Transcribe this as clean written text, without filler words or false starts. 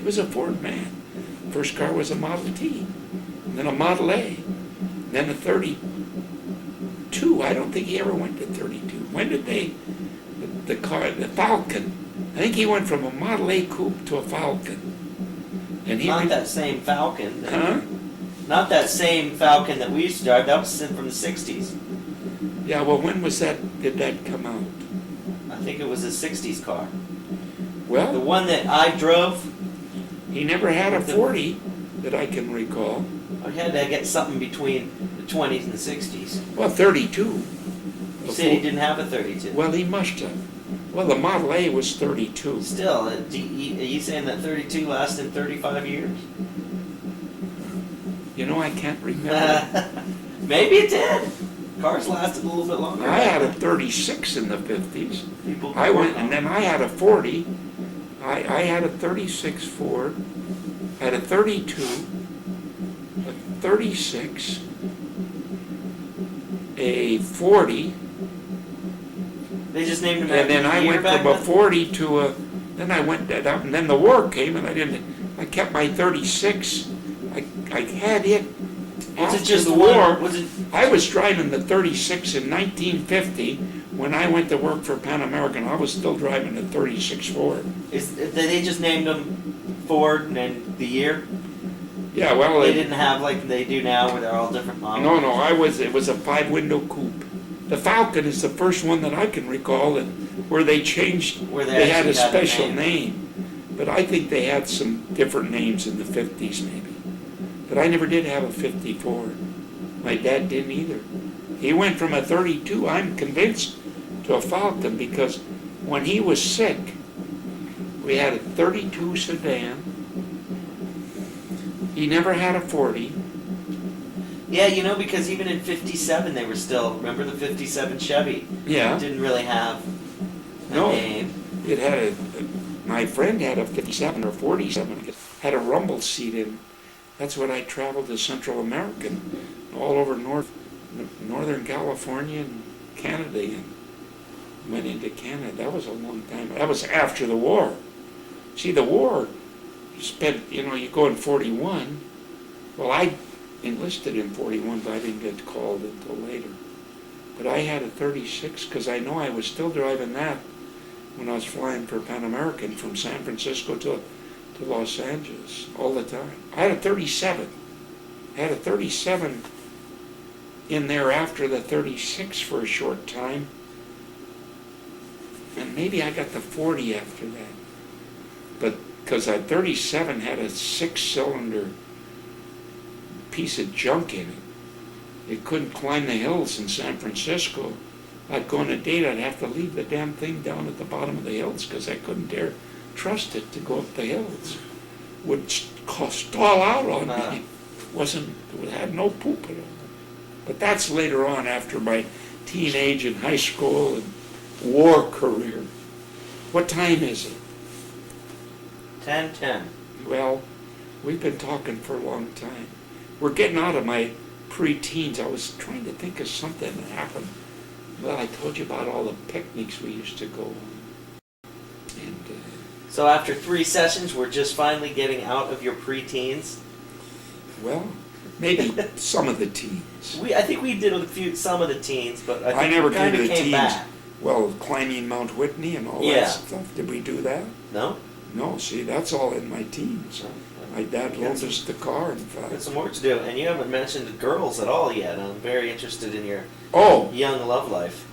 He was a Ford man. First car was a Model T, and then a Model A, then a 32. I don't think he ever went to 32. When did they, the Falcon? I think he went from a Model A coupe to a Falcon. And he Not that same Falcon. Huh? Not that same Falcon that we used to drive. That was from the 60s. Yeah, well, when was that, did that come out? I think it was a 60s car. The Well, one that I drove, he never had a 40 that I can recall. I had to get something between the 20s and the 60s. Well, 32. You said he didn't have a 32. Well, he must have. Well, the Model A was 32. Still, are you saying that 32 lasted 35 years? You know, I can't remember. Maybe it did. Cars lasted a little bit longer. I had a 36 in the 50s. People I went, and then I had a 40. I had a 36 Ford, had a 32, a 36, a 40, They just named him and then after I the year went back from a then? 40 to a, then I went down, and then the war came, and I kept my 36. I had it Was after it just the one? war. Was it? I was driving the 36 in 1950 when I went to work for Pan American. I was still driving the 36 Ford. They just named him Ford and the year? Yeah, well, They didn't have like they do now where they're all different models? no, it was a 5-window coupe. The Falcon is the first one that I can recall where they changed, Where they had a actually special name. name. But I think they had some different names in the 50s maybe. But I never did have a 50 Ford. My dad didn't either. He went from a 32, I'm convinced, to a Falcon because when he was sick, we had a 32 sedan. He never had a 40. Yeah, because even in 57 they were still, remember the 57 Chevy? Yeah. It didn't really have a No. name. It had my friend had a 57 or 47. It had a rumble seat in. That's when I traveled to Central America, all over Northern California and Canada, and went into Canada. That was a long time. That was after the war. See, the war, you go in 41. Well, I enlisted in 41, but I didn't get called until later. But I had a 36 because I know I was still driving that when I was flying for Pan American from San Francisco to Los Angeles all the time. I had a 37. I had a 37 in there after the 36 for a short time. And maybe I got the 40 after that. But because that 37 had a 6-cylinder piece of junk in it. It couldn't climb the hills in San Francisco. I'd go on a date, I'd have to leave the damn thing down at the bottom of the hills because I couldn't dare trust it to go up the hills. Would stall out on me. It had no poop in it. But that's later on after my teenage and high school and war career. What time is it? 10:10. Well, we've been talking for a long time. We're getting out of my pre-teens. I was trying to think of something that happened. Well, I told you about all the picnics we used to go on. And So after 3 sessions, we're just finally getting out of your pre-teens? well, maybe some of the teens. I think we did some of the teens, but I think never we kind came of to the came teens. back. Well, climbing Mount Whitney and all Yeah. that stuff. Did we do that? No? No, see, that's all in my teens. My dad loaned us the car, in fact. Got some work to do, and you haven't mentioned girls at all yet. I'm very interested in your Oh, young love life.